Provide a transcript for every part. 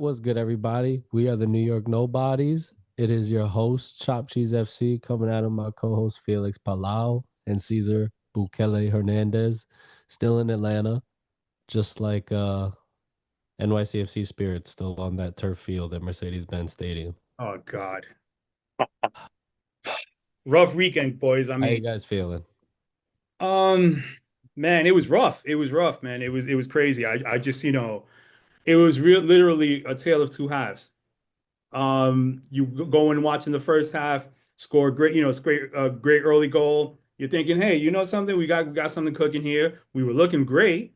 what's good, everybody? We are the New York Nobodies. It is your host, Chop Cheese FC, coming out of my co-host Felix Palau and Cesar Bukele Hernandez, still in Atlanta, just like NYCFC Spirit, still on that turf field at Mercedes-Benz Stadium. Oh God. Rough weekend, boys. How you guys feeling? Um, man, it was rough. It was rough, man. It was crazy. I just, it was real literally a tale of two halves. You go and watching the first half, score great, it's great early goal. You're thinking, hey, you know something? We got something cooking here. We were looking great.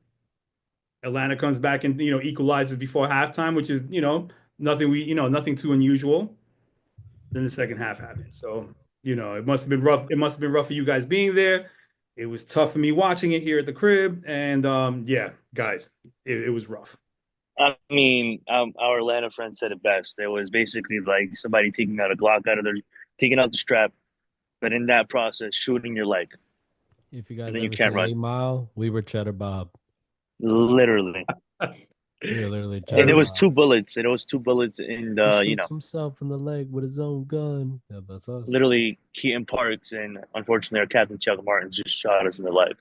Atlanta comes back and equalizes before halftime, which is, nothing too unusual. Then the second half happened. So, it must have been rough. It must have been rough for you guys being there. It was tough for me watching it here at the crib. And yeah, guys, it was rough. I mean, our Atlanta friend said it best. It was basically like somebody taking out a Glock out of their, taking out the strap, but in that process, shooting your leg, If you and guys then you ever can't seen run. 8 Mile, we were Cheddar Bob. Literally. We were literally And Cheddar it was Bob. two bullets. And it was two bullets in He the, shoots himself in the leg with his own gun. Yeah, that's us. literally Keaton Parks and unfortunately our captain Thiago Martins just shot us in the leg.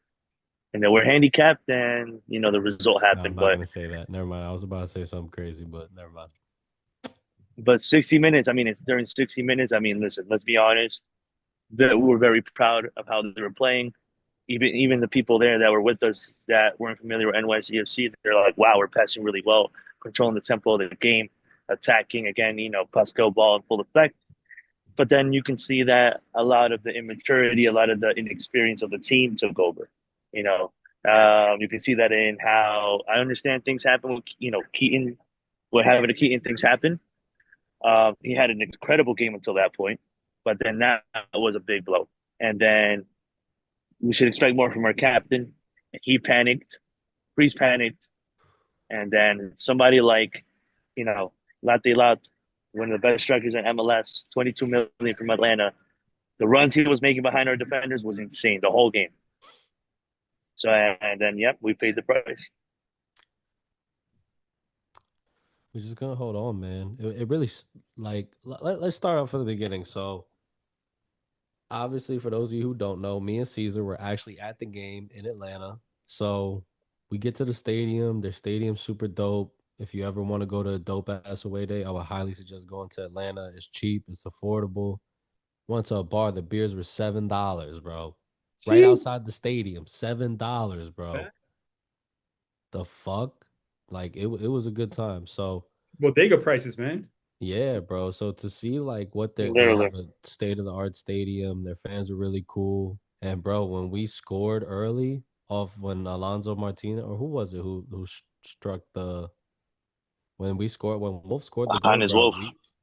And then we're handicapped, and the result No, I'm happened. not But gonna say that. Never mind. I was about to say something crazy, but never mind. 60 minutes. I mean, it's during 60 minutes. I mean, listen, let's be honest. That we were very proud of how they were playing. Even the people there that were with us that weren't familiar with NYCFC, they're like, "Wow, we're passing really well, controlling the tempo of the game, attacking again." Pascal ball in full effect. But then you can see that a lot of the immaturity, a lot of the inexperience of the team took over. You know, you can see that in how I understand things happen with Keaton. What happened to Keaton? Things happen. He had an incredible game until that point, but then that was a big blow. And then we should expect more from our captain. He panicked, Priest panicked, and then somebody like, you know, Latte Lat, one of the best strikers in MLS, 22 million from Atlanta. The runs he was making behind our defenders was insane the whole game. So and then yep, we paid the price. We're just gonna hold on, man. It really let's start off from the beginning. So obviously, for those of you who don't know, me and Caesar were actually at the game in Atlanta. So we get to the stadium. Their stadium's super dope. If you ever want to go to a dope ass away day, I would highly suggest going to Atlanta. It's cheap, it's affordable. Went to a bar, the beers were $7, bro. Right Gee. outside the stadium, $7, bro. The fuck? Like it was a good time. So Bodega prices, man. yeah, bro. So to see like what they Literally. have a state of the art stadium, their fans are really cool. And bro, when we scored early off when Alonso Martinez or who was it who struck the when we scored when Wolf scored the goal, Behind his bro, wolf.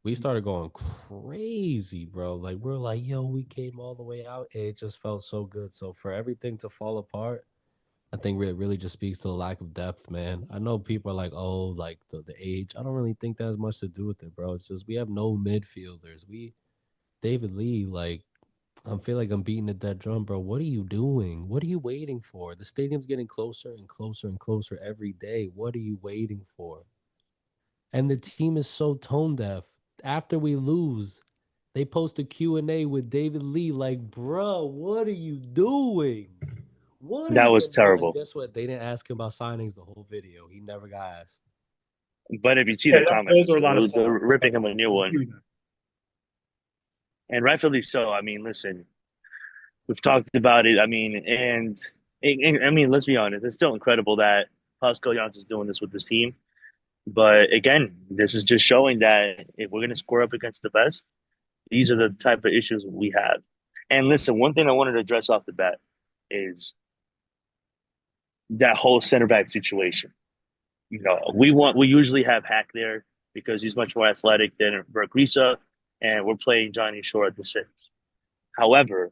we started going crazy, bro. Like we're like, yo, we came all the way out. It just felt so good. So for everything to fall apart, I think it really just speaks to the lack of depth, man. I know people are like, oh, like the age. I don't really think that has much to do with it, bro. It's just we have no midfielders. David Lee, like, I feel like I'm beating a dead drum, bro. What are you doing? What are you waiting for? The stadium's getting closer and closer and closer every day. What are you waiting for? And the team is so tone deaf. After we lose, they post a Q&A with David Lee, like, bro, what are you doing? What are That you, was bro? And terrible. guess what? They didn't ask him about signings the whole video. He never got asked. But if you see Yeah, the those comments, are a lot of they're songs. ripping him a new one, and rightfully so. I mean, listen, we've talked about it. I mean, I mean, let's be honest. It's still incredible that Pascal Jansson's doing this with this team. But again, this is just showing that if we're going to score up against the best, these are the type of issues we have. And listen, one thing I wanted to address off the bat is that whole center back situation. We usually have Hack there because he's much more athletic than Bergrisa, and we're playing Johnny Shore at the six. However,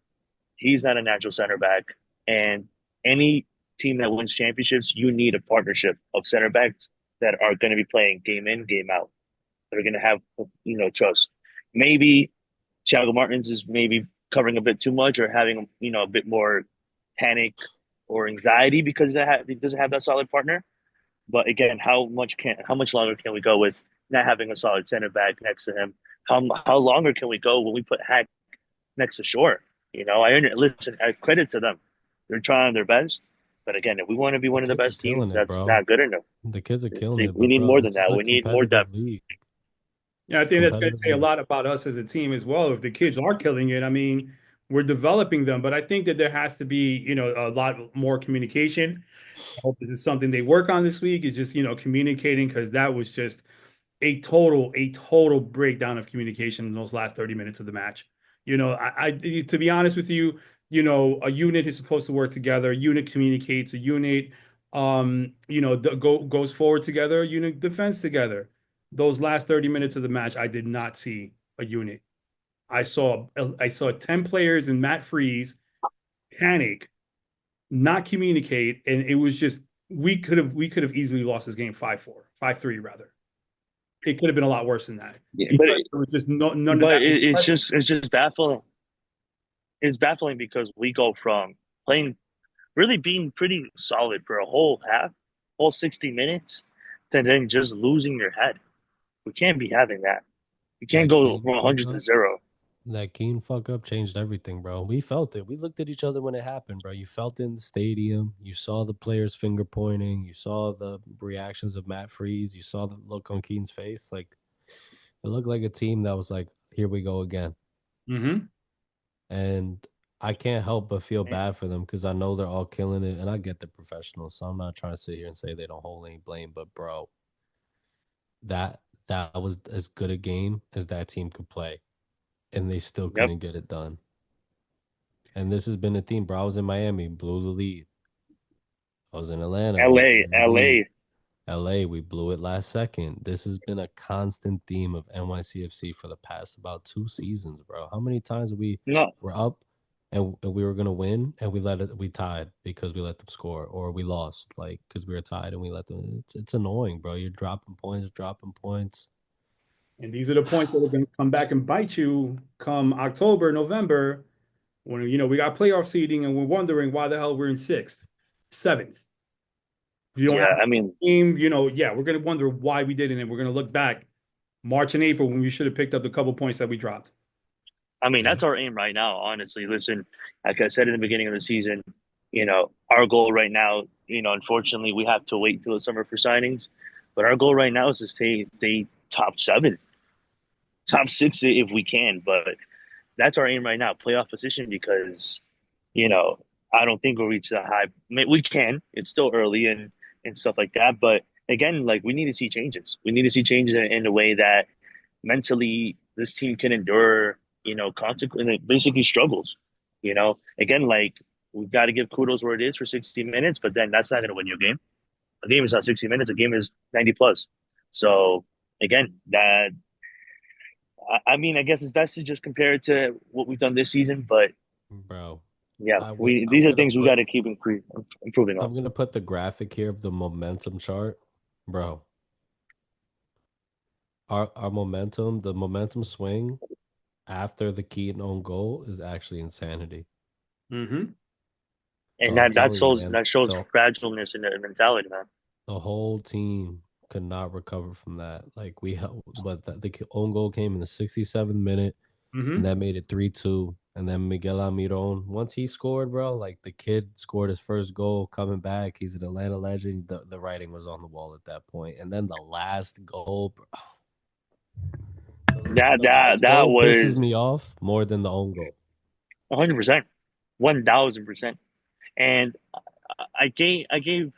he's not a natural center back, and any team that wins championships, you need a partnership of center backs that are going to be playing game in, game out. They're going to have trust. Maybe Thiago Martins is maybe covering a bit too much or having a bit more panic or anxiety because he doesn't have that solid partner. But again, how much longer can we go with not having a solid center back next to him. How longer can we go when we put Hack next to Shore? Listen, I credit to them. They're trying their best. But again, if we want to be The one of the kids are best killing teams, it, that's bro. not good enough. The kids are killing it, We but need bro, more than this is that. a We need more competitive depth. league. Yeah, I think that's going to Competitive say a league. lot about us as a team as well. If the kids are killing it, I mean, we're developing them, but I think that there has to be, a lot more communication. I hope this is something they work on this week is just, communicating because that was just a total breakdown of communication in those last 30 minutes of the match. To be honest with you, a unit is supposed to work together. A unit communicates. A unit, goes forward together. A unit defends together. Those last 30 minutes of the match, I did not see a unit. I saw 10 players and Matt Freeze panic, not communicate, and it was just we could have easily lost this game 5-4, 5-3 rather. It could have been a lot worse than that Yeah, because there was just none of but that. it's just baffling. It's baffling because we go from playing really being pretty solid for a whole half, whole 60 minutes, to then just losing your head. We can't be having that. We can't That go Keane from fuck 100 to up. 0. That Keane fuck up changed everything, bro. We felt it. We looked at each other when it happened, bro. You felt it in the stadium. You saw the players finger pointing. You saw the reactions of Matt Freeze. You saw the look on Keane's face. Like it looked like a team that was like, here we go again. Mm-hmm. And I can't help but feel bad for them because I know they're all killing it, and I get the professionals. So I'm not trying to sit here and say they don't hold any blame, but bro, that that was as good a game as that team could play, and they still Yep. couldn't get it done. And this has been a theme, bro. I was in Miami, blew the lead. I was in Atlanta, we LA, blew the lead. LA. LA, we blew it last second. This has been a constant theme of NYCFC for the past about 2 seasons, bro. How many times we No, were up and we were gonna win and we tied because we let them score, or we lost like because we were tied and we let them. It's annoying, bro. You're dropping points, dropping points. And these are the points that are going to come back and bite you come October, November, when we got playoff seeding and we're wondering why the hell we're in sixth, seventh. If you don't have yeah, a game, yeah, we're going to wonder why we didn't, and we're going to look back March and April when we should have picked up the couple points that we dropped. Yeah, that's our aim right now, honestly. Listen, like I said in the beginning of the season, our goal right now, unfortunately, we have to wait till the summer for signings, but our goal right now is to stay top seven, top six if we can. But that's our aim right now, playoff position, because you know I don't think we'll reach that high. I mean, we can. It's still early and stuff like that. But again, like we need to see changes. We need to see changes in a way that mentally this team can endure. Consequently, basically struggles. Again, like we've got to give kudos where it is for 60 minutes, but then that's not going to win you a game. A game is not 60 minutes. A game is 90 plus. So again, I mean, I guess it's best to just compare it to what we've done this season. But bro. yeah, I would. we I'm these are gonna things we got put. to keep improving on. I'm gonna put the graphic here of the momentum chart, bro. Our momentum, the momentum swing after the Keaton own goal is actually insanity. Mm-hmm. And I'm that telling you, shows man. that shows fragileness in the mentality, man. The whole team could not recover from that. Like we held, but the own goal came in the 67th minute, and Mm-hmm. that made it 3-2. And then Miguel Almiron, once he scored, bro, like the kid scored his first goal coming back. He's an Atlanta legend. The writing was on the wall at that point. And then the last goal, bro, That the that last that goal pisses was me off more than the own goal. 100%, 1,000%. And I gave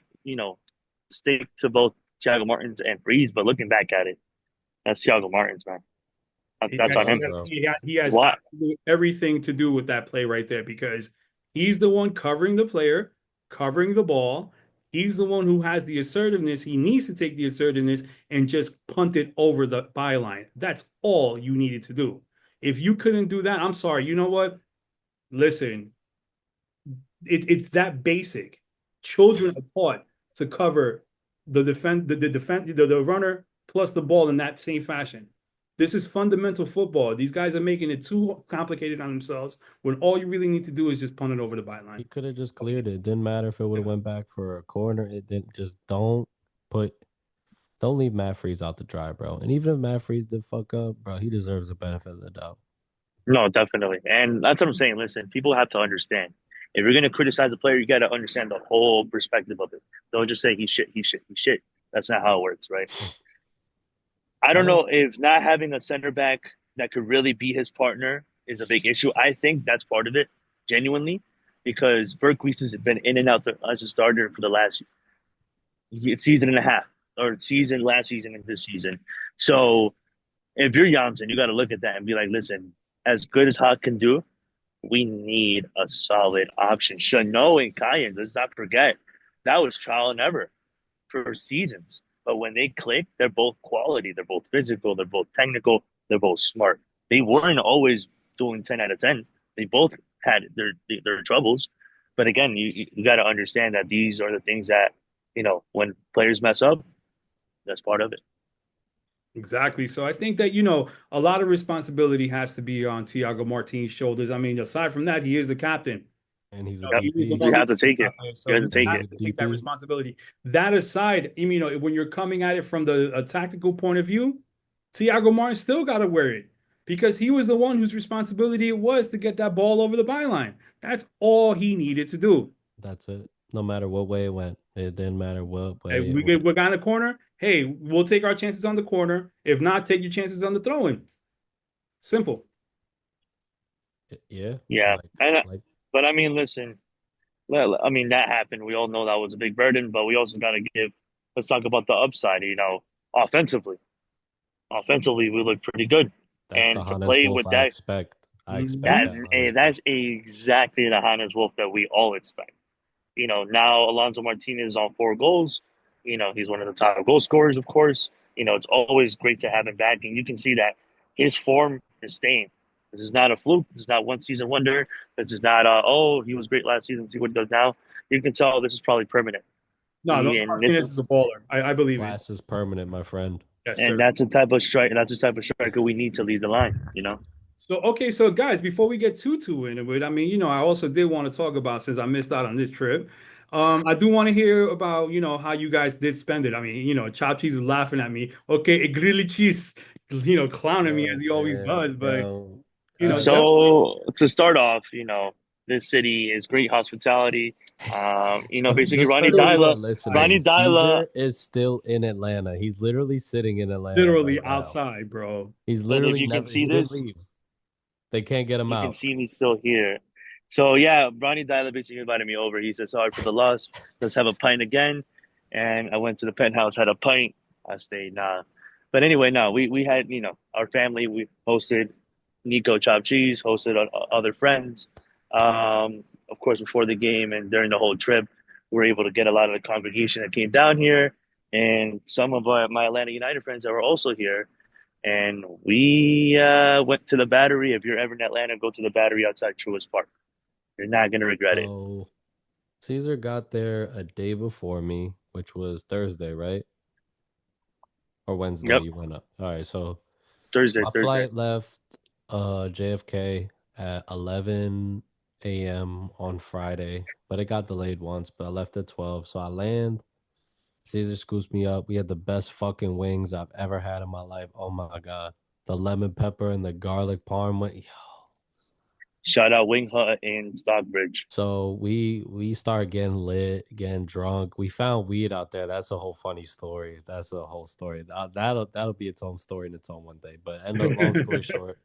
stick to both Thiago Martins and Breeze, but looking back at it, that's Thiago Martins, man. He That's has, on Was, him. bro. he has Why? absolutely everything to do with that play right there because he's the one covering the player, covering the ball. He's the one who has the assertiveness. He needs to take the assertiveness and just punt it over the byline. That's all you needed to do. If you couldn't do that, I'm sorry. You know what? Listen, it's that basic. Children are taught to cover the runner plus the ball in that same fashion. This is fundamental football. These guys are making it too complicated on themselves when all you really need to do is just punt it over the He byline. could have just cleared it. It didn't matter if it would have went back for a corner. It didn't. Just don't put Don't leave Matt Freeze out to dry, bro. And even if Matt Freeze did fuck up, bro, he deserves the benefit of the doubt. No, definitely. And that's what I'm saying. Listen, people have to understand. If you're going to criticize a player, you got to understand the whole perspective of it. Don't just say he's shit, he's shit, he's shit. That's not how it works, right? I I don't don't. know if not having a center back that could really be his partner is a big issue. I think that's part of it, genuinely, because Bergquist has been in and out as a starter for the last season and a half, or season, last season, and this season. So if you're Janssen, you got to look at that and be like, listen, as good as Hawk can do, we need a solid option. Chanot and Cayenne, let's not forget, that was trial and error for seasons. But when they click, they're both quality. They're both physical. They're both technical. They're both smart. They weren't always doing 10 out of 10. They both had their troubles. But again, you got to understand that these are the things that, when players mess up, that's part of it. Exactly. So I think that, a lot of responsibility has to be on Thiago Martin's shoulders. I mean, aside from that, he is the captain. And he's a Yep. He was the You one have leading to us take it. out there. You So have he to and take he's has it. a to take that DP. responsibility. That aside, when you're coming at it from the a tactical point of view, Thiago Martin still got to wear it because he was the one whose responsibility it was to get that ball over the byline. That's all he needed to do. That's it. No matter what way it went, it didn't matter what If way it we went. got in the corner, hey, we'll take our chances on the corner. If not, take your chances on the throwing. Simple. Yeah, Yeah. And like but I mean, listen, well, I mean that happened. We all know that was a big burden, but we also got to give. Let's talk about the upside. Offensively, offensively we look pretty good, that's the and to Hannes play Wolf with I that, expect. I expect Mhm. that Hannes Wolf. that's exactly the Hannes Wolf that we all expect. Now Alonso Martinez on 4 goals. He's one of the top goal scorers, of course. It's always great to have him back, and you can see that his form is staying. This is not a fluke. This is not one season wonder. This is not, oh, he was great last season. See what he does now. You can tell this is probably permanent. No, Alonso And this Martinez is is a baller. I believe it. Glass is permanent, my friend. Yes, and sir. that's the type of strike. That's the type of striker we need to lead the line. So, okay, so guys, before we get too into it, I mean, I also did want to talk about since I missed out on this trip. I do want to hear about, how you guys did spend it. I mean, Chop Cheese is laughing at me. Okay, a grilly cheese, clowning me as Oh he always man, does. But, yo. definitely. So to start off, this city is great hospitality. Basically Just for those who are Ronnie listening, Dyla. Caesar is still in Atlanta. He's literally sitting in Atlanta Literally right now. outside, bro. He's But if literally you can never, see he didn't this, leave. They can't get him you can out. see me still here. So yeah, Ronnie Dyla basically invited me over. He said, "Sorry for the loss. Let's have a pint again." And I went to the penthouse, had a pint. I stayed. Nah, but anyway, no, we had our family. We hosted Nico Chop Cheese, hosted other friends. Of course, before the game and during the whole trip, we were able to get a lot of the congregation that came down here, and some of my Atlanta United friends that were also here. And we went to the Battery. If you're ever in Atlanta, go to the Battery outside Truist Park. You're not gonna regret it. So Caesar got there a day before me, which was Thursday, right? Or Wednesday Yep, you went up. All right, so Thursday, my Thursday. flight left JFK at 11 a.m. on Friday, but it got delayed once, but I left at 12. So I land. Caesar scoops me up. We had the best fucking wings I've ever had in my life. Oh my God. The lemon pepper and the garlic parm. Shout out Wing Hut in Stockbridge. So we started getting lit, getting drunk. We found weed out there. That's a whole funny story. That's a whole story. That'll be its own story in its own one day. But end of long story short,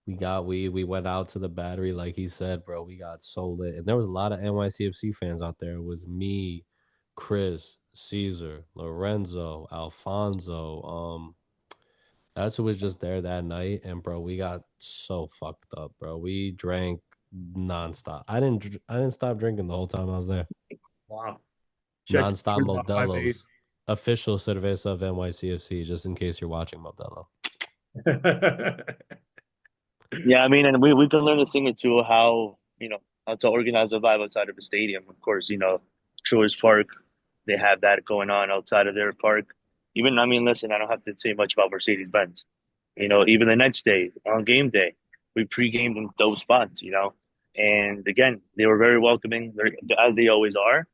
we got weed. We went out to the Battery, like he said, bro. We got so lit, and there was a lot of NYCFC fans out there. It was me, Chris, Caesar, Lorenzo, Alfonso. That's who was just there that night, and bro, we got so fucked up, bro. We drank nonstop. I didn't stop drinking the whole time I was there. Wow. Check Nonstop in about 5 days. Modelo's, official cerveza of NYCFC, just in case you're watching Modelo. Yeah, I mean, and we can learn a thing or two how to organize a vibe outside of a stadium. Of course, Truist Park, they have that going on outside of their park. Even I mean, listen, I don't have to say much about Mercedes Benz. Even the next day on game day, we pre-gamed in those spots. And again, they were very welcoming, as they always are.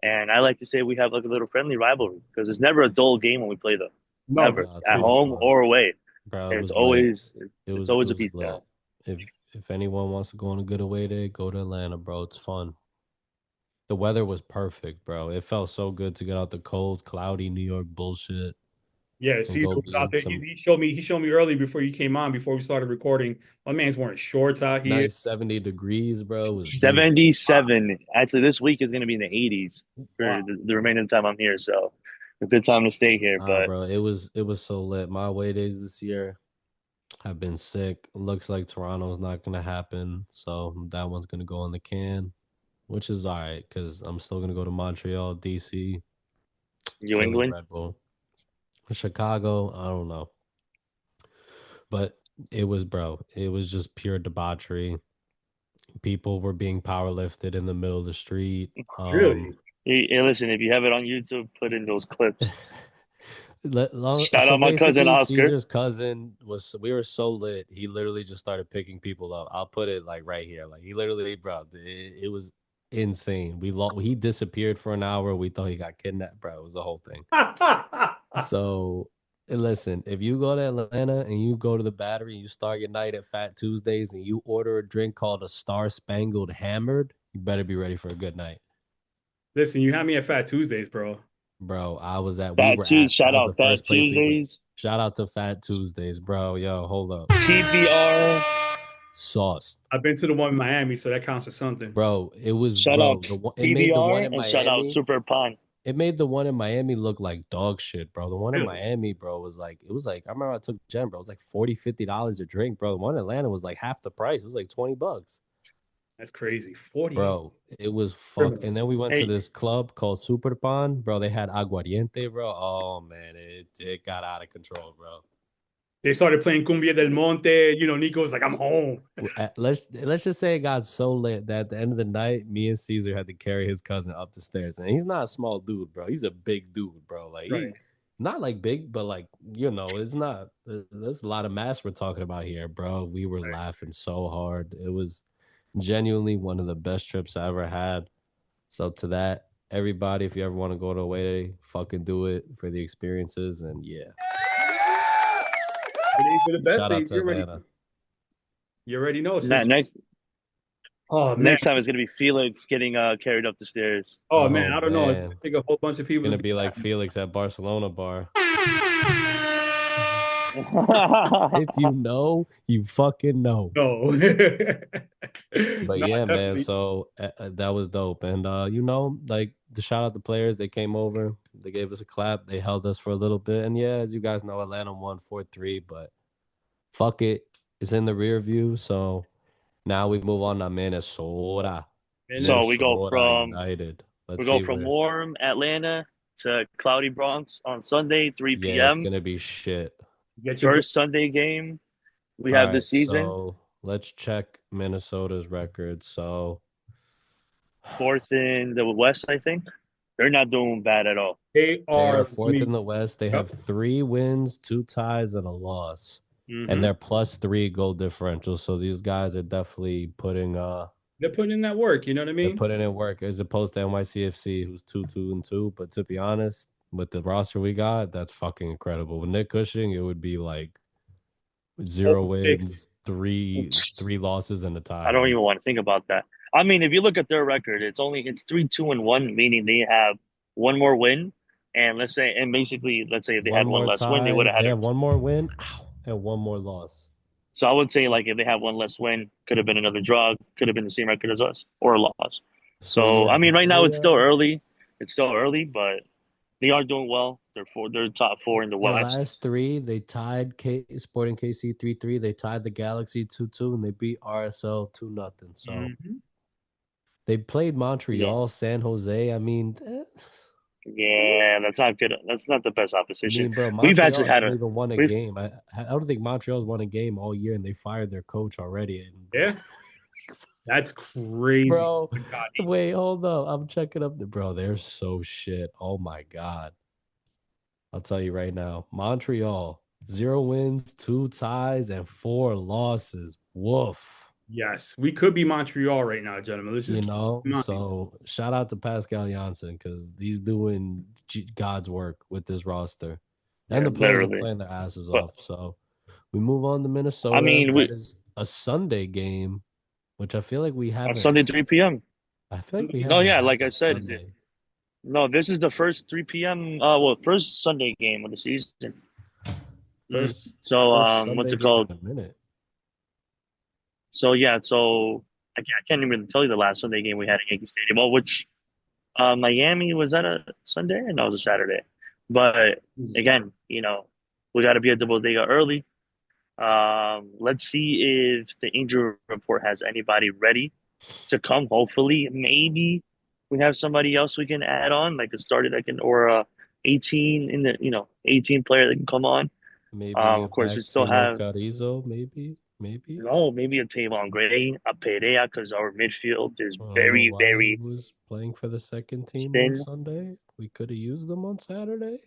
And I like to say we have like a little friendly rivalry because it's never a dull game when we play them, No, ever No, it's at always home fun, or away. bro. It And it's was lit. always it's It always a was beat lit. down. If anyone wants to go on a good away day, go to Atlanta, bro. It's fun. The weather was perfect, bro. It felt so good to get out the cold, cloudy New York bullshit yeah, and Cesar go was be out in there. some He showed me early before you came on, before we started recording. My man's wearing shorts out here. nice 70 degrees, bro. It was beautiful. 77. Actually, this week is going to be in the 80s Wow. for the remaining of the time I'm here. So a good time to stay here. Ah, But bro, it was so lit. My away days this year have been sick. Looks like Toronto's not gonna happen, so that one's gonna go in the can, which is all right because I'm still gonna go to Montreal, DC, New Philly, England, Red Bull, Chicago. I don't know, but it was, bro. It was just pure debauchery. People were being power lifted in the middle of the street. Really? hey, listen, if you have it on YouTube, put in those clips. Shout So out my cousin basically, Oscar. Caesar's cousin was. We were so lit. He literally just started picking people up. I'll put it like right here. Like he literally, bro. It was insane. We lost. He disappeared for an hour. We thought he got kidnapped, bro. It was the whole thing. So and listen, if you go to Atlanta and you go to the Battery, and you start your night at Fat Tuesdays, and you order a drink called a Star Spangled Hammered, you better be ready for a good night. Listen, you had me at Fat Tuesdays, bro. Bro, we Fat were Tuesdays, at, that shout was the out Fat first place we went. Tuesdays, Shout out to Fat Tuesdays, bro. Yo, hold up. PBR. Sauced. I've been to the one in Miami, so that counts for something. Bro, it was, Shout bro, out it made the one PBR in and shout out Miami. Super Pond. It made the one in Miami look like dog shit, bro. The one in Really? Miami, bro, it was like, I remember I took Jen, bro. It was like $40, $50 a drink, bro. The one in Atlanta was like half the price. It was like $20. That's crazy. 48 Bro, it was fuck. criminal. And then we went to Hey, this club called Super Pond, bro. They had aguardiente, bro. Oh man, it got out of control, bro. They started playing Cumbia del Monte. You know, Nico was like, I'm home. Let's just say it got so lit that at the end of the night, me and Caesar had to carry his cousin up the stairs, and he's not a small dude, bro. He's a big dude, bro. Like he Right. not like big, but like it's not. There's a lot of mass we're talking about here, bro. We were Right. laughing so hard. It was genuinely one of the best trips I ever had. So to that, everybody, if you ever want to go to a way, fucking do it for the experiences, and yeah, It for the best shout out days. to Atlanta. You already know. Since next oh man, next time it's gonna be Felix getting carried up the stairs. oh man, Oh I don't know. It's gonna man. take a whole bunch of people to Gonna do be like that. Felix at Barcelona bar. Nah, If you know, you fucking know. No, But no, yeah, man. definitely. So that was dope, and like the shout out the players. They came over, they gave us a clap, they held us for a little bit, and yeah, as you guys know, Atlanta won 4-3. But fuck it, it's in the rear view. So now we move on to Minnesota. And then so Minnesota United. we Let's go see from where. warm Atlanta to cloudy Bronx on Sunday, Yeah, 3 it's p.m. gonna be shit. get your First Sunday game we All have this right, season. so let's check Minnesota's record. So Fourth in the West, I think. They're not doing bad at all. they they are are. I fourth in mean, the West. They yep. have 3 wins, 2 ties, and a loss. And Hmm. they're +3 goal differential. So these guys are definitely They're putting in that work. You know what I they're mean? putting in work as opposed to NYCFC, who's 2-2-2. But to be honest, with the roster we got, that's fucking incredible. With Nick Cushing, it would be like 0-6. zero wins, three losses, and a tie, I don't bro. even want to think about that. I mean, if you look at their record, it's 3-2-1, meaning they have one more win. And let's say if they One had one more less win, they would tie. have They had have it. one more win, ow, and one more loss. So I would say like if they had one less win, could have been another draw, could have been the same record as us, or a loss. So So yeah, I mean, but right now it's still early. It's still early, but they are doing well. They're top four in the their West. last three, they tied Sporting KC 3-3. They tied the Galaxy 2-2, and they beat RSL 2-0. So Mhm. they played Yeah, Montreal, San Jose. I mean, yeah, that's not good. That's not the best opposition. bro, We've actually Montreal had hasn't a even won a we've game. I don't think Montreal's won a game all year, and they fired their coach already. And Yeah, that's crazy. bro, God, wait, hold up. I'm checking up bro. They're so shit. Oh my god. I'll tell you right now. Montreal, 0 wins, 2 ties, and 4 losses. Woof. Yes, we could be Montreal right now, gentlemen. Let's just You keep know, in mind. so shout out to Pascal Janssen because he's doing God's work with this roster, and Yeah, the players are literally. playing their asses But off. So we move on to I Minnesota. mean, That we is a Sunday game, which I feel like we on haven't. Sunday 3 p.m. I feel like we No, haven't yeah, had like I a said, Sunday. no, this is the first 3 p.m. Well, first Sunday game of the season. First So, first what's Sunday it game called? in a minute. So yeah, so I can't even really tell you the last Sunday game we had at Yankee Stadium. Well, which Miami was that a Sunday? Or no, it was a Saturday. But Saturday. again, we got to be at the bodega early. Let's see if the injury report has anybody ready to come. Hopefully, maybe we have somebody else we can add on, like a starter that can, or a 18 in the 18 player that can come on. Maybe Of get course, we back still Senor have Carrizo. Maybe. no, maybe a Tavon Gray, a Perea, because our midfield is I don't know very, why he very was playing for the second team on thin. Sunday. We could have used them on Saturday.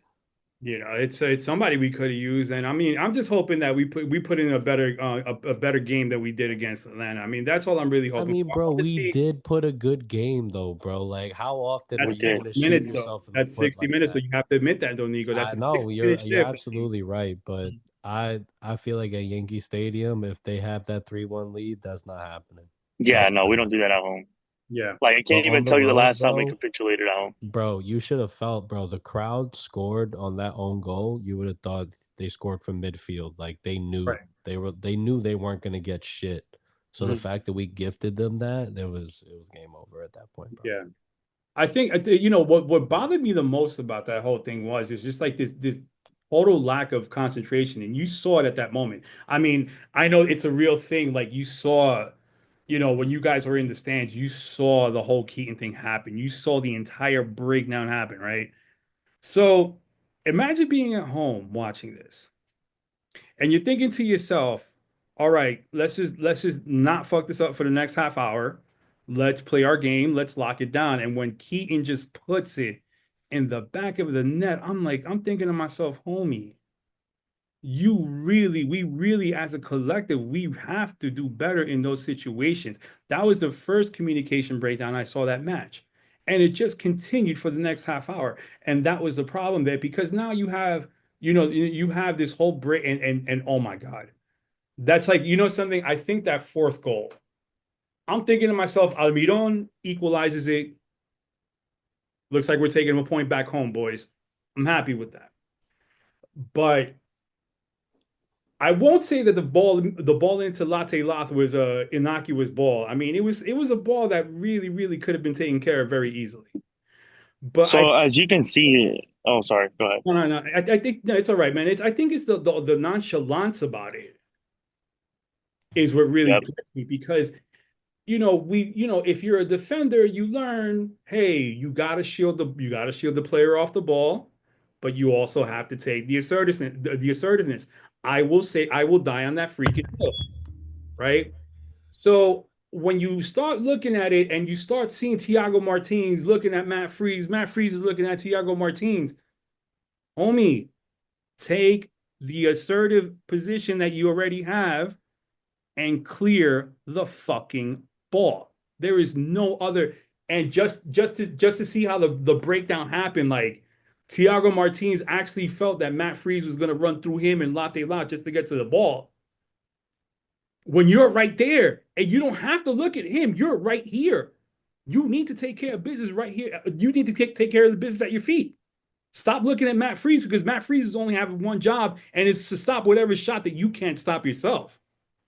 It's somebody we could have used, and I mean, I'm just hoping that we put in a better a better game that we did against Atlanta. I mean, that's all I'm really I hoping mean, for. I bro, want to we see did put a good game though, bro. Like, how often are We that's you did. 60 gonna shoot minutes, though. yourself in the That's foot 60 like minutes, so that? you have to admit that, Donico. That's I a know 60-minute you're shift. absolutely right, but I feel like at Yankee Stadium, if they have that 3-1 lead, that's not happening. Yeah, That's no, not we don't do happening. that at home. Yeah. Like I But can't on even the tell you the road, last time we bro, capitulated at home. bro, you should have felt, bro, the crowd scored on that own goal. You would have thought they scored from midfield. Like Right. they knew they weren't gonna get shit. So the Mhm. fact that we gifted them that, it was game over at that point, bro. Yeah. What bothered me the most about that whole thing was it's just like this total lack of concentration, and you saw it at that moment. I mean, I know it's a real thing. Like you saw, when you guys were in the stands, you saw the whole Keaton thing happen. You saw the entire breakdown happen, right? So imagine being at home watching this, and you're thinking to yourself, all right, let's just not fuck this up for the next half hour. Let's play our game. Let's lock it down. And when Keaton just puts it in the back of the net, I'm thinking to myself, homie, we really, as a collective, we have to do better in those situations. That was the first communication breakdown I saw that match. And it just continued for the next half hour. And that was the problem there because now you have this whole break and oh my God. That's like, something, I think that fourth goal. I'm thinking to myself, Almiron equalizes it. Looks like we're taking a point back home, boys. I'm happy with that. But I won't say that the ball into Latte Loth was a innocuous ball. I mean, it was a ball that really, really could have been taken care of very easily. But I So as you can see, oh sorry, go ahead. no, no, no. I think no, it's all right, man. I think it's the nonchalance about it is what really Yep. gets me because if you're a defender, you learn, hey, you gotta shield the player off the ball, but you also have to take the assertiveness. The assertiveness. I will say, I will die on that freaking hill, right? So when you start looking at it and you start seeing Thiago Martins looking at Matt Freeze is looking at Thiago Martins, homie, take the assertive position that you already have and clear the fucking ball. There is no other. And just to see how the breakdown happened, like Thiago Martins actually felt that Matt Freeze was going to run through him and Latte Lot just to get to the ball. When you're right there and you don't have to look at him, you're right here. You need to take care of business right here. You need to take care of the business at your feet. Stop looking at Matt Freeze because Matt Freeze is only having one job, and it's to stop whatever shot that you can't stop yourself.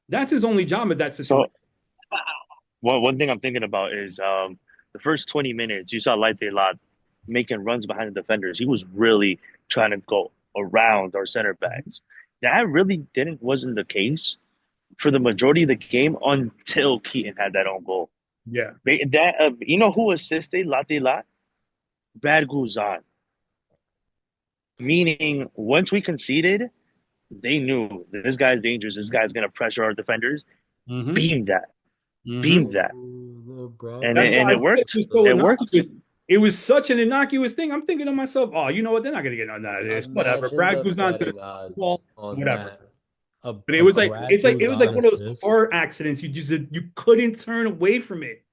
That's his only job at that situation. So one thing I'm thinking about is the first 20 minutes you saw Light a lot making runs behind the defenders. He was really trying to go around our center backs. That really didn't wasn't the case for the majority of the game until Keaton had that own goal. Yeah. That who assisted Latte Lat? Brad Guzan. Meaning once we conceded, they knew this guy's dangerous. This guy's gonna pressure our defenders. Mm-hmm. Beam that, Mm-hmm. beam that, The Brad and That's it, why and I it said it worked. was so It worked. innocuous. It was such an innocuous thing. I'm thinking to myself, oh, you know what? They're not going to get none of this. Whatever. Imagine Brad the Guzan's going to betting the odds ball. on Whatever. that. But it a was like Grad it who's was like on one of those assist. car accidents. You couldn't turn away from it,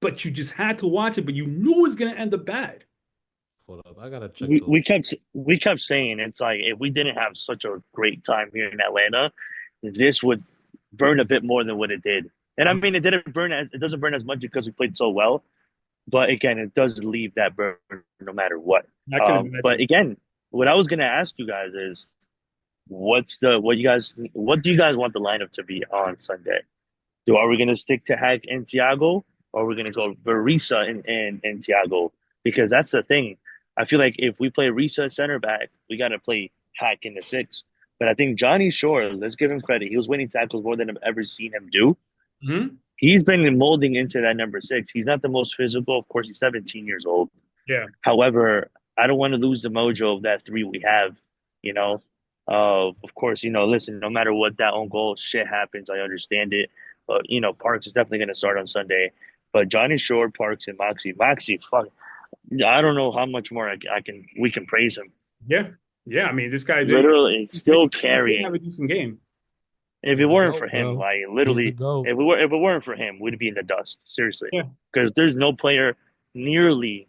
but you just had to watch it. But you knew it was gonna end up bad. Hold up, I gotta check we, the. we kept saying it's like if we didn't have such a great time here in Atlanta, this would burn a bit more than what it did. And I mean, it doesn't burn as much because we played so well. But again, it does leave that burn no matter what. I could But imagine. again, what I was gonna ask you guys is, what do you guys want the lineup to be on Sunday? Are we gonna stick to Hack and Tiago, or are we gonna go Barisa and Tiago? Because that's the thing. I feel like if we play Risa center back, we gotta play Hack in the six. But I think Johnny Shore, let's give him credit. He was winning tackles more than I've ever seen him do. Hmm. He's been molding into that number six. He's not the most physical. Of course, he's 17 years old. Yeah. However, I don't want to lose the mojo of that three we have, you know. Of course, listen, no matter what that own goal shit happens, I understand it. But Parks is definitely gonna start on Sunday. But Johnny Shore, Parks, and Moxie, fuck, I don't know how much more we can praise him. Yeah. Yeah. I mean, this guy Literally, it's still he did have carrying. a decent game. If it He's the weren't for goat, him, bro. like He's the literally, goat. if it weren't for him, we'd be in the dust. Seriously, Yeah. because there's no player nearly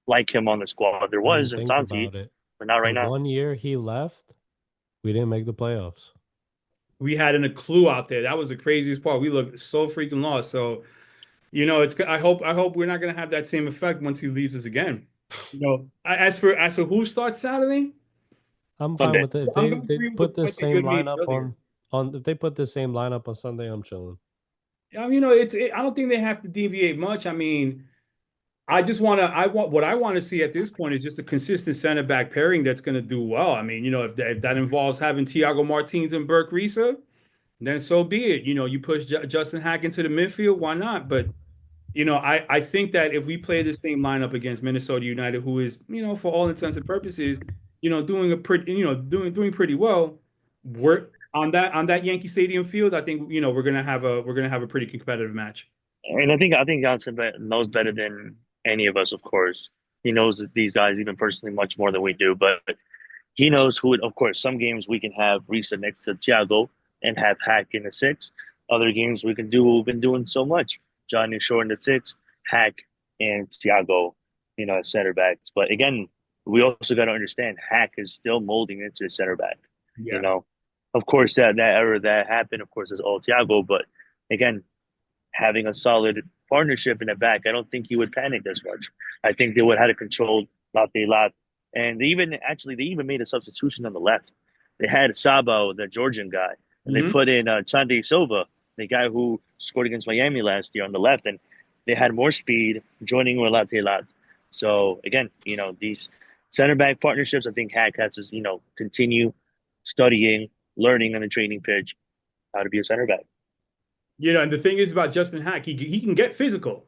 like him on the squad. There I mean, was in think Santi, about it. but not The right now. 1 year he left, we didn't make the playoffs. We had a clue out there. That was the craziest part. We looked so freaking lost. So, it's I hope we're not gonna have that same effect once he leaves us again. As for who starts Saturday, I'm fine Sunday. with it. If I'm they gonna if they agree with the put this point that same you made lineup earlier. on if they put the same lineup on Sunday, I'm chilling. I don't think they have to deviate much. I mean, I want what I want to see at this point is just a consistent center back pairing that's going to do well. I mean, if that involves having Thiago Martins and Burke Risa, then so be it. You push Justin Hack into the midfield, why not? But I think that if we play the same lineup against Minnesota United, who is, for all intents and purposes, doing a pretty, doing pretty well, we're on that Yankee Stadium field. I think we're gonna have a pretty competitive match. And I think Johnson knows better than any of us, of course. He knows these guys even personally much more than we do, but he knows who. Of course, some games we can have Risa next to Thiago and have Hack in the six. Other games we can do what we've been doing so much. Johnny Shore in the six, Hack and Thiago, as center backs. But again, we also got to understand Hack is still molding into center back. You Yeah. know, of course that error that happened, of course, is all Thiago. But again, having a solid partnership in the back, I don't think he would panic as much. I think they would have to control Latte Lat. And they even made a substitution on the left. They had Sabo, the Georgian guy, and they Hmm. put in Chande Silva, the guy who scored against Miami last year on the left, and they had more speed joining with Latte Lat. So again, these center back partnerships, I think Hack has to, continue studying, learning on the training pitch how to be a center back. And the thing is about Justin Hack, he can get physical.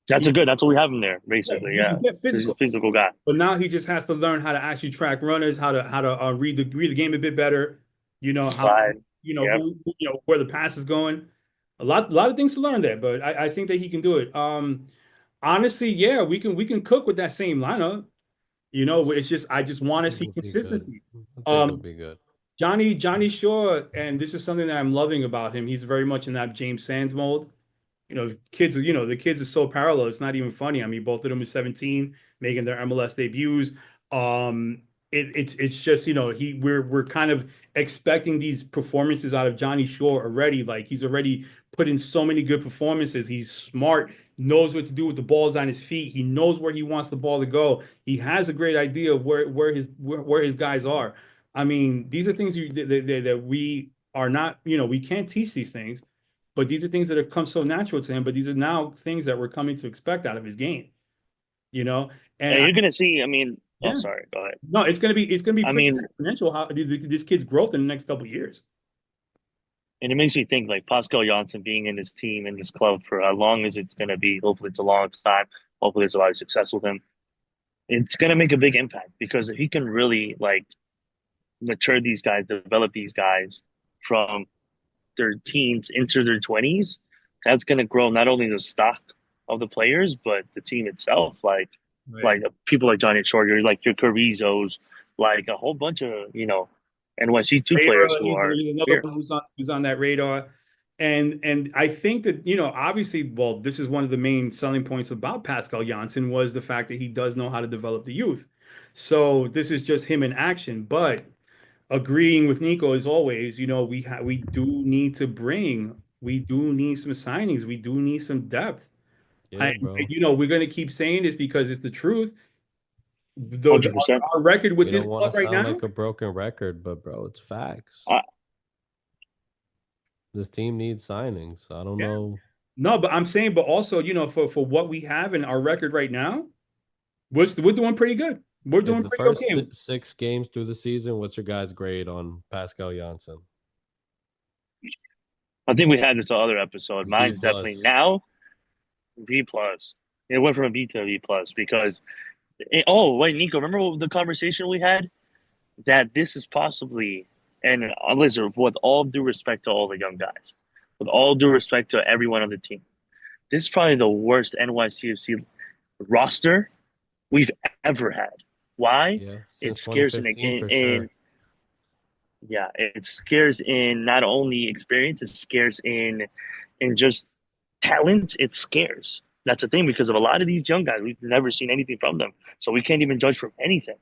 That's He, a good. That's what we have him there, yeah, basically. he can Yeah, get he's a physical. physical guy. But now he just has to learn how to actually track runners, how to read the game a bit better. How Slide. Yep. where the pass is going. A lot of things to learn there, but I think that he can do it. Honestly, yeah, we can cook with that same lineup. It's just I just I want to think see it'll be good. consistency. I think it'll Um, be good. Johnny Shaw, and this is something that I'm loving about him. He's very much in that James Sands mold. The kids are so parallel. It's not even funny. I mean, both of them are 17, making their MLS debuts. It's just, we're kind of expecting these performances out of Johnny Shore already. Like he's already put in so many good performances. He's smart, knows what to do with the balls on his feet. He knows where he wants the ball to go. He has a great idea of where his guys are. I mean, these are things that we are not, we can't teach these things, but these are things that have come so natural to him. But these are now things that we're coming to expect out of his game, you know. And And you're gonna see. I mean, oh, yeah, sorry. Go ahead. no, it's gonna be I pretty mean, exponential how this kid's growth in the next couple of years. and it makes me think like Pascal Janssen being in this team in this club for how long as it's gonna be. Hopefully, it's a long time. Hopefully, there's a lot of success with him. It's gonna make a big impact because if he can really like mature these guys, develop these guys from their teens into their 20s, that's going to grow not only the stock of the players but the team itself. Right. Like people like Johnny Shorter, like your Carrizos, like a whole bunch of NYC two players radar. who He's, are he's another here. one who's on that radar. And I think that, obviously, well, this is one of the main selling points about Pascal Janssen was the fact that he does know how to develop the youth. So this is just him in action. But agreeing with Nico as always, we do need some signings. We do need some depth. Yeah, And, bro. we're going to keep saying this because it's the truth. The 100%. our record with We this don't want to club right sound now, like a broken record, but bro, it's facts. Uh, This team needs signings. I don't yeah. know No, but I'm saying, but also, for what we have in our record right now, we're doing pretty good. We're if doing the pretty first okay. 6 games through the season, what's your guys' grade on Pascal Janssen? I think we had this other episode. B Mine's definitely plus. now B plus. It went from a B to a B plus because oh wait, Nico, remember the conversation we had that this is possibly and listen, with all due respect to all the young guys, with all due respect to everyone on the team, this is probably the worst NYCFC roster we've ever had. Why? Yeah, It since scares 2015 for in sure. yeah, it scares in not only experience, it scares in just talent. It scares. That's the thing because of a lot of these young guys, we've never seen anything from them, so we can't even judge from anything.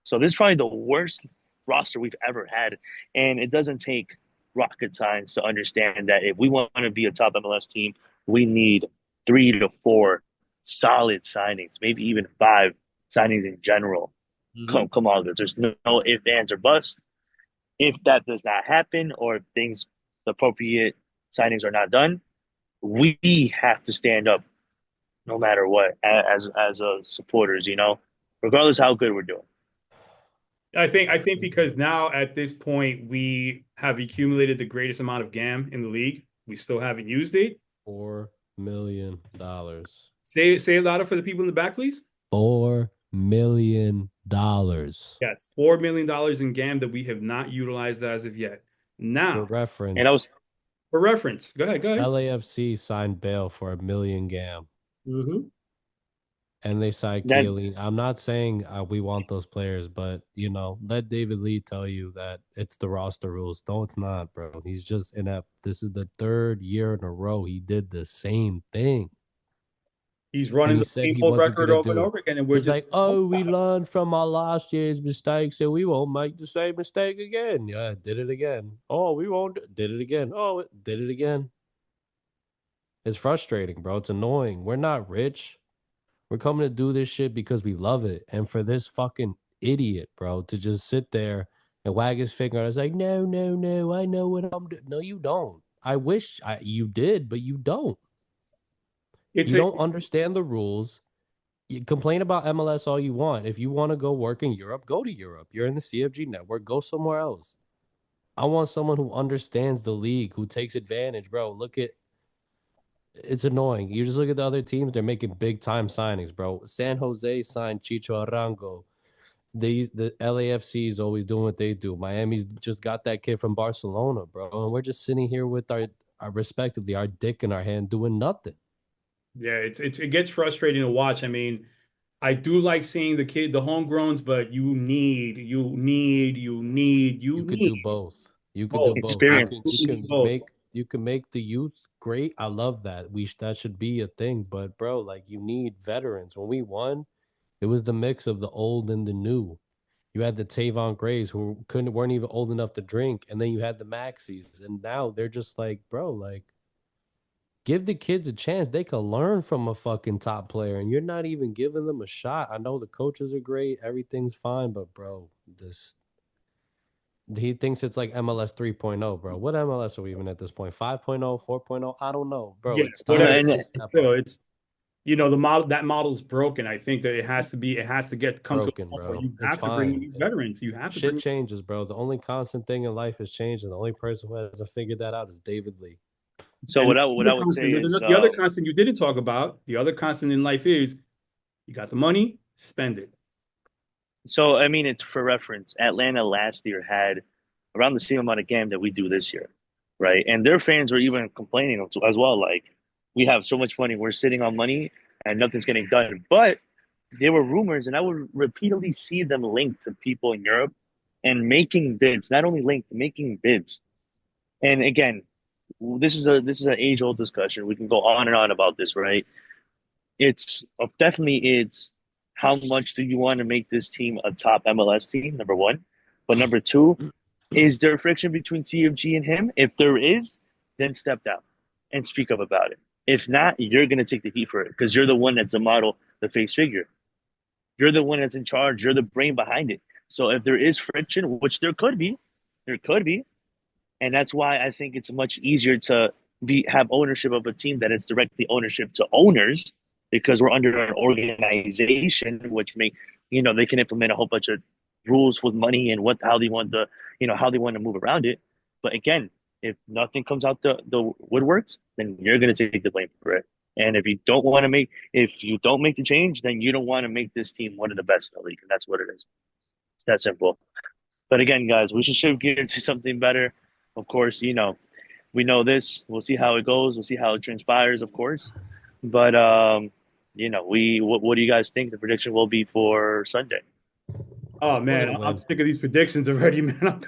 So this is probably the worst roster we've ever had, and it doesn't take rocket science to understand that if we want to be a top MLS team, we need 3 to 4 solid signings, maybe even 5 signings in general. Mhm. Come on, there's no ifs, ands, or buts. If that does not happen, or if the appropriate signings are not done, we have to stand up no matter what as supporters, regardless how good we're doing. I think because now at this point we have accumulated the greatest amount of GAM in the league. We still haven't used it. $4 million. Say it louder for the people in the back, please. $4 million. Yes, $4 million in GAM that we have not utilized as of yet. For Now, And I reference, was for reference, go ahead, go ahead. LAFC signed Bale for $1 million, Hmm. and they signed that Chiellini. I'm not saying we want those players, but let David Lee tell you that it's the roster rules. No, it's not, bro. He's just inept. This is the third year in a row he did the same thing. He's And running he the said same he old wasn't record gonna over and do it. over again, and we're He's just like, "Oh, we learned from our last year's mistakes, and we won't make the same mistake again." Yeah, did it again. Oh, we won't. Did it again. Oh, did it again. It's frustrating, bro. It's annoying. We're not rich. We're coming to do this shit because we love it. And for this fucking idiot, bro, to just sit there and wag his finger, it's like, no, no, no. I know what I'm doing. No, you don't. I wish you did, but you don't. it's You a don't understand the rules. You complain about MLS all you want. If you want to go work in Europe, go to Europe. You're in the CFG network, go somewhere else. I want someone who understands the league, who takes advantage, bro. Look at it's annoying. You just look at the other teams, they're making big time signings, bro. San Jose signed Chicho Arango. The LAFC is always doing what they do. Miami's just got that kid from Barcelona, bro. And we're just sitting here with our respectively, our dick in our hand doing nothing. Yeah, it gets frustrating to watch. I mean, I do like seeing the homegrowns, but You you could do need both. You could do both. both. You can you experience. Absolutely need can both. make the youth great. I love that. That should be a thing. But bro, like you need veterans. When we won, it was the mix of the old and the new. You had the Tavon Grays who weren't even old enough to drink, and then you had the Maxis, and now they're just like, bro, like give the kids a chance. They can learn from a fucking top player, and you're not even giving them a shot. I know the coaches are great, everything's fine, but bro, this he thinks it's like MLS 3.0, bro. What MLS are we even at this point? 5.0, 4.0? I don't know, bro. Yeah, It's time whatever. And to It's step still up. it's the model's broken. I think that it has to come to a Broken, point where bro. you It's have to bring in fine. these veterans. You have to Shit bring changes, bro. The only constant thing in life is change, and the only person who hasn't figured that out is David Lee. so and what I would say is the other constant you didn't talk about, the other constant in life is you got the money, spend it. so I mean it's for reference. Atlanta last year had around the same amount of game that we do this year, right? And their fans were even complaining as well, like we have so much money, we're sitting on money and nothing's getting done. But there were rumors, and I would repeatedly see them linked to people in Europe and making bids, not only linked, making bids. And again, this is an age old discussion. We can go on and on about this, right? It's definitely it's how much do you want to make this team a top MLS team? Number one, but number two, is there friction between TFG and him? If there is, then step down and speak up about it. If not, you're gonna take the heat for it because you're the one that's the model, the face figure. You're the one that's in charge. You're the brain behind it. So if there is friction, which there could be, and that's why I think it's much easier to be have ownership of a team that it's directly ownership to owners because we're under an organization which may they can implement a whole bunch of rules with money and what how they want the how they want to move around it. But again, if nothing comes out the woodworks, then you're gonna take the blame for it. And if you don't make the change, then you don't want to make this team one of the best in the league, and that's what it is. It's that simple. But again, guys, we should shift gear to something better. Of course, we know this. We'll see how it goes. We'll see how it transpires, of course. But what do you guys think the prediction will be for Sunday? Oh We're man, gonna I'm win. sick of these predictions already, man.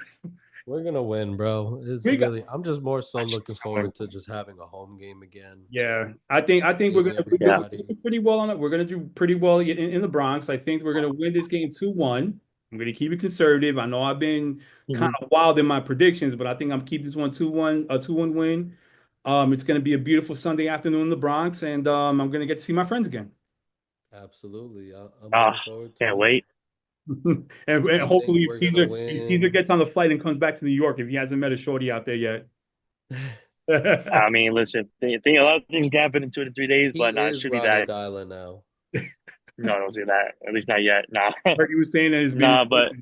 We're gonna win, bro. It's We got, really. I'm just more so looking forward to just having a home game again, yeah, I think seeing we're Yeah, gonna everybody. do pretty well on it. We're gonna do pretty well in the Bronx. I think we're gonna win this game 2-1. I'm gonna keep it conservative. I know I've been kind hmm of wild in my predictions, but I think I'm keep this one 2-1, a 2-1 win. It's gonna be a beautiful Sunday afternoon in the Bronx, and I'm gonna get to see my friends again. Absolutely, I'm ah, looking forward can't to it. wait. And I hopefully, think if we're gonna Caesar win. gets on the flight and comes back to New York, if he hasn't met a shorty out there yet. I mean, listen, I think a lot of things can happen in 2 to 3 days, He but no, it is should be Ronnie bad. Dylan now. No, don't say that. At least not yet. Nah, Like he was saying that his being nah. But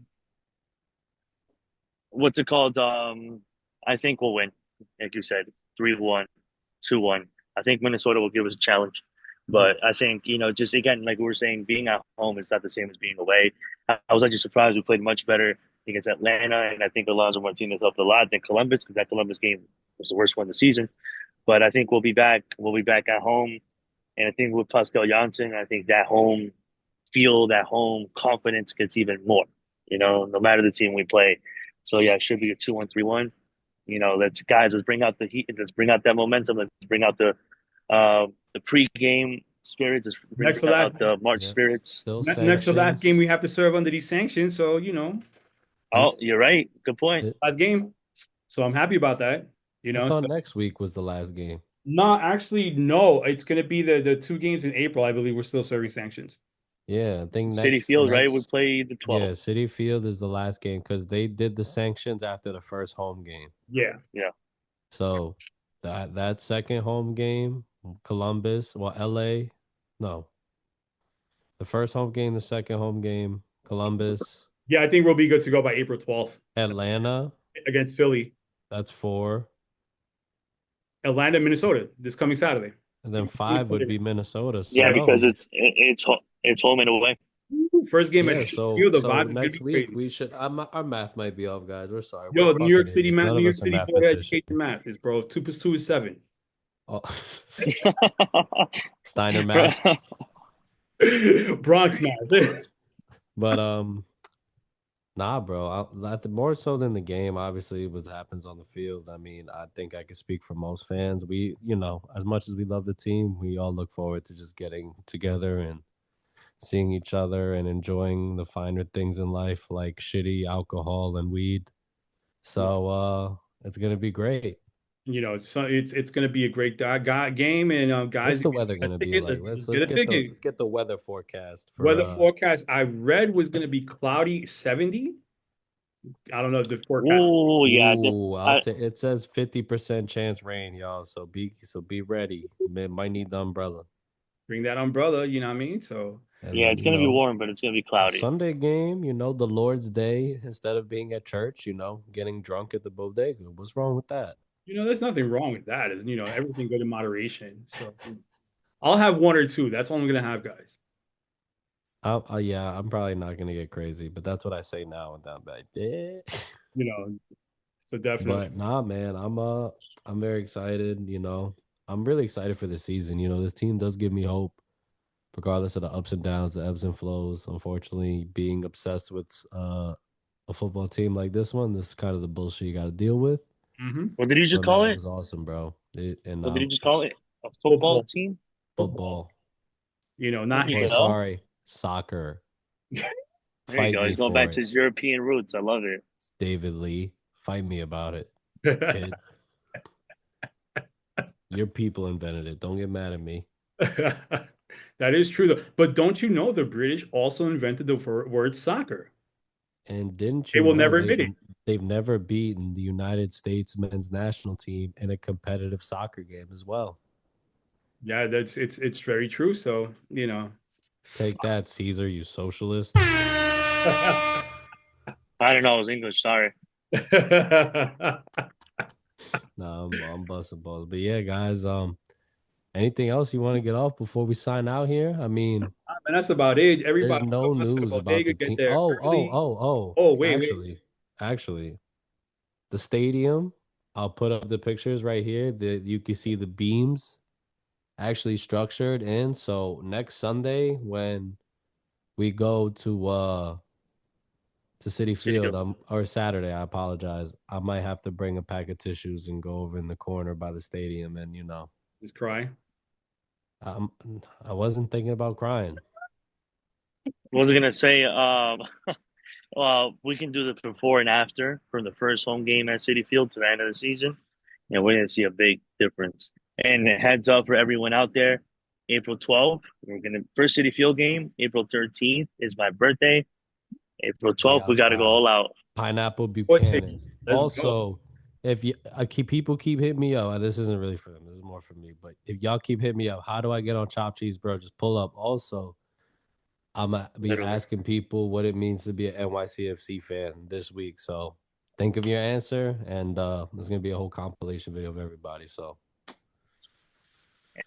what's it called? I think we'll win, like you said, 3-1, 2-1. I think Minnesota will give us a challenge. yeah. But I think, just again, like we were saying, being at home is not the same as being away. I was actually surprised we played much better against Atlanta, and I think Alonso Martinez helped a lot than Columbus because that Columbus game was the worst one of the season. But I think we'll be back. We'll be back at home, and I think with Pascal Janssen, I think that home feel, that home confidence gets even more. No matter the team we play. So yeah, it should be a 2-1, 3-1. Let's bring out the heat. Let's bring out that momentum. Let's bring out the pre-game spirits. Let's bring Next to last out the March Yep. spirits. Still next to last game sanctions. we have to serve under these sanctions. So, Is Oh, you're right. Good point. it? last game. So I'm happy about that. You I know, thought so next week was the last game. not actually, no, it's gonna be the two games in April. I believe we're still serving sanctions. Yeah, I think City next Field, right? We next play the 12th. yeah, City Field is the last game because they did the sanctions after the first home game. Yeah. Yeah. So that second home game, Columbus, well, LA, no, the first home game, the second home game, Columbus, Yeah, I think we'll be good to go by April 12th Atlanta, against Philly. that's four, Atlanta, Minnesota, this coming Saturday. and then five would Minnesota. be Minnesota. So Yeah, because no, it's home and away. First game at yeah. Citi So Field, the so vibe is gonna next be week crazy. we should. Our math might be off, guys. We're sorry. We're Yo, New York fucking City idiots. math, None New of York us are City Board of Education mathematicians. math is bro. 2 plus 2 is 7. Oh, Steiner math. Bronx math. But nah, bro. More so than the game, obviously, what happens on the field. I mean, I think I can speak for most fans. We, as much as we love the team, we all look forward to just getting together and seeing each other and enjoying the finer things in life, like shitty alcohol and weed. So it's gonna be great. So it's going to be a great game, and What's guys, if the you weather get a gonna be ticket, like? let's Let's get let's a get the ticket. let's get the weather forecast for Weather forecast I read was going to be cloudy 70. I don't know if the forecast. Oh yeah, Ooh, I, it says 50% chance rain, y'all. So be ready. Might need the umbrella. Bring that umbrella, you know what I mean? So yeah. And It's gonna be warm, but it's gonna be cloudy. Sunday game, the Lord's Day, instead of being at church, getting drunk at the bodega. What's wrong with that? there's nothing wrong with that. Is everything good in moderation. So I'll have one or two. That's all I'm going to have, guys. Yeah, I'm probably not gonna get crazy, but that's what I say now and then. Like, eh. You know, so definitely. But nah, man, I'm very excited. I'm really excited for the season. This team does give me hope, regardless of the ups and downs, the ebbs and flows. Unfortunately, being obsessed with a football team like this one. This is kind of the bullshit you got to deal with. Hmm. What did you just But call man, it it? was awesome, bro. And What did you just call it? A football Football, team? football. football. Not Oh, hand. ATL? sorry, soccer. There you Fight go. me He's going for back to it, his European roots. I love it. David Lee. Fight me about it, kid. Your people invented it. Don't get mad at me. That is true, though. But don't you know the British also invented the word soccer? And didn't They you will know never admit it. they've never beaten the United States men's national team in a competitive soccer game as well? Yeah, it's very true. So, Take that, Caesar, you socialist. I don't know. It was English. Sorry. No, I'm busting balls. But yeah, guys, anything else you want to get off before we sign out here? I mean, And that's about it. there's Everybody no wants to news about Bodega the get team. there early. Oh, wait. Actually, the stadium, I'll put up the pictures right here that you can see the beams actually structured in. So next Sunday when we go to City City Field, Field. or Saturday, I apologize. I might have to bring a pack of tissues and go over in the corner by the stadium and Just cry. um, I wasn't thinking about crying. What was I gonna say? We can do the before and after from the first home game at City Field to the end of the season, and we're gonna see a big difference. And heads up for everyone out there, April 12th, we're gonna first City Field game. April 13th is my birthday. April Be 12th, we got to go outside. all out. Pineapple What city? Buchanan's. Let's go. Also, if you people keep hitting me up, and this isn't really for them, this is more for me. But if y'all keep hitting me up, how do I get on Chop Cheese, bro? Just pull up. Also, I'm gonna be Literally. asking people what it means to be an NYCFC fan this week. So think of your answer, and there's gonna be a whole compilation video of everybody. So,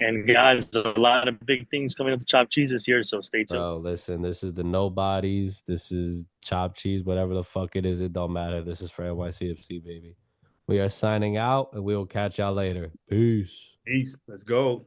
And guys, a lot of big things coming up to Chop Cheese this year, so stay tuned. bro, listen, this is the Nobodies. This is Chop Cheese, whatever the fuck it is. It don't matter. This is for NYCFC, baby. We are signing out, and we will catch y'all later. Peace. Peace. Let's go.